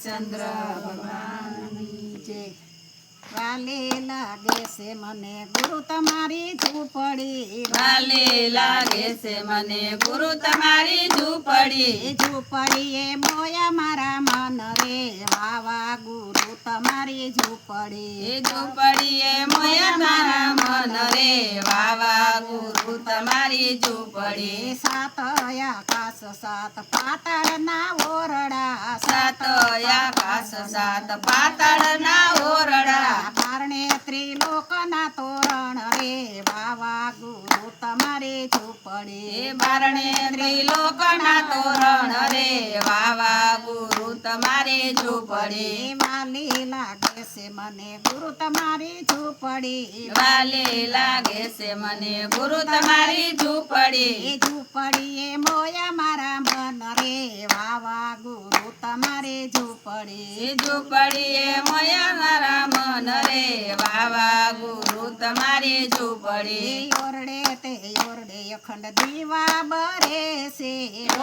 રામચંદ્ર ભગવાનની જય। વાલે લાગે છે મને ગુરુ તમારી ઝૂંપડી, વાલે લાગે છે મને ગુરુ તમારી ઝૂંપડી, ઝૂંપડીએ મોયા મારા મન રે વાવા ગુરુ તમારી ઝૂંપડી, ઝૂંપડીએ મોયા મારા મન રે વાવા ગુરુ તમારી ઝૂંપડી। સાત આકાશ સાત પાતાળના ઓરડા, સાત આકાશ સાત પાતાળના ઓરડા, બારણે ત્રિલોકના તોરણ રે વાવા ગુરુ તમારી ઝૂંપડી, બારણે ત્રિલોકના તોરણ રે વાવા ગુરુ તમારી ઝૂંપડી। વાલી લાગે છે મને ગુરુ તમારી ઝૂંપડી, વાલે લાગે છે મને ગુરુ તમારી ઝૂંપડી, ઝૂંપડીએ મોયા મારા મન રે વાવા ગુરુ તમારી ઝૂંપડી, ઝૂંપડીએ મોયા મારા મન રે વાવા ગુરુ તમારી ઝૂંપડી। ઓરડે તે ઓરડે અખંડ દીવા બરે છે,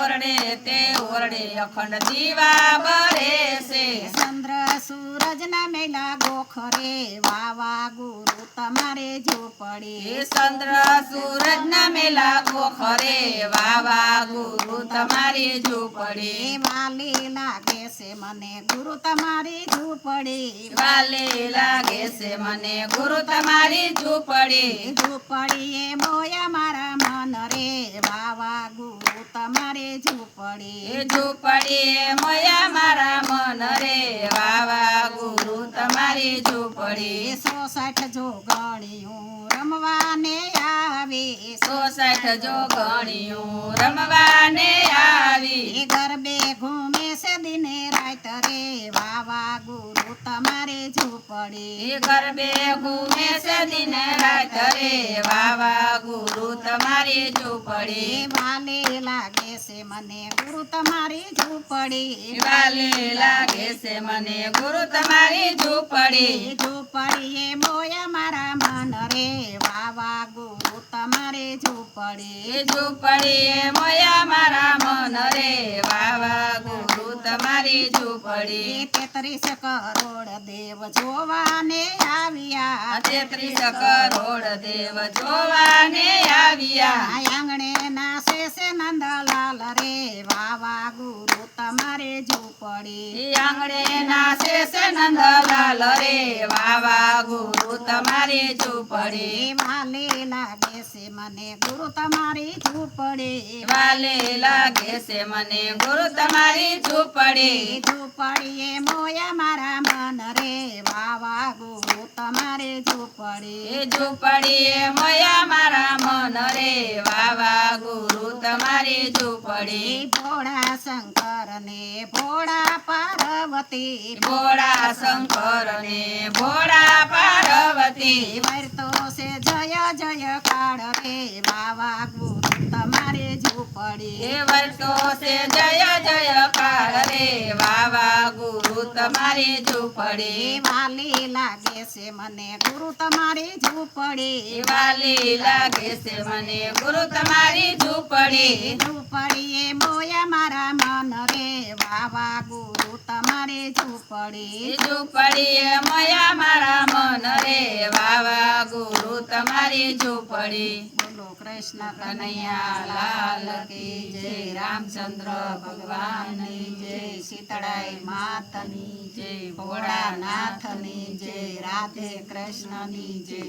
ઓરડે તે ઓરડે અખંડ દીવા બરે છે, ચંદ્ર સૂરજ ના મેલા ગોખરે વાવા ગુરુ તમારે ઝૂંપડી, ચંદ્ર સૂરજ ના મેલા ગોખરે વાવા ગુરુ તમારી ઝૂંપડી। વાલી લાગે છે મને ગુરુ તમારી ઝૂંપડી, વાલે લાગે છે મને ગુરુ તમારી ઝૂંપડી, ઝૂંપડીએ મોયા મારા મન રે વાવા ગુરુ તમારે ઝૂંપડી, ઝૂંપડીએ મોયા મારા મન રે વાવા ગુરુ તમારી ઝૂંપડી। 160 જોગણીયું રમવાને આવે, 160 જોગણીયું રમવાને આવી, ગરબે ઘૂમે છે દિને રાત રે વાવા ગુરુ તમારે ઝૂંપડી, ગરબે ઘૂમે છે દિન રાત રે વાવા ગુરુ તમારી ઝૂંપડી। વાલે લાગે છે મને ગુરુ તમારી ઝૂંપડી, વાલે લાગે છે મને ગુરુ તમારી ઝૂંપડી, ઝૂંપડીએ મોયા મારા મન રે વાવા ગુરુ તમારે ઝૂંપડી, ઝૂંપડીએ મોયા મારા મન રે વાવા ગુરુ તમારી ઝૂંપડી। 33 કરોડ દેવ જોવાને આવ્યા, 33 કરોડ દેવ જોવાને આવ્યા, આંગણે નાસે છે નંદલાલ રે વાવા ગુરુ તમારે ઝૂંપડી, આંગણે નાચે છે નંદલાલ રે વાવા ગુરુ તમારી ઝૂંપડી। વાલે લાગે છે મને ગુરુ તમારી ઝૂંપડી, વાલે લાગે છે મને ગુરુ તમારી ઝૂંપડી, ઝૂંપડીએ મોયા મારા મન રે વાવા ગુરુ તમારે ઝૂંપડી, ઝૂંપડીએ મોયા મારા મન રે વાવા ગુરુ તમારી ઝૂંપડી। ભોળા શંકર ને ભોળા પાર્વતી, ભોળા શંકર ને ભોળા પાર્વતી, વર્તો છે જય જય કાળ રે વાવા ગુરુ તમારે ઝૂંપડી, વર્તો છે જય જય કાળ રે વાવા ગુરુ તમારી ઝૂંપડી। વાલી લાગે છે મને ગુરુ તમારી ઝૂંપડી, વાલી લાગે છે મને ગુરુ તમારી ઝૂંપડી, ઝૂંપડીએ મોયા મારા મન રે વાવા ગુરુ તમારે ઝૂંપડી, ઝૂંપડીએ મોયા મારા મન રે વાવા ગુરુ તમારી ઝૂંપડી। બોલો કૃષ્ણ કનૈયા લાલ કી જય, રામચંદ્ર ભગવાનની જય, શીતળાઈ માતની જય, ભોળાનાથની જય, રાધે કૃષ્ણની જય।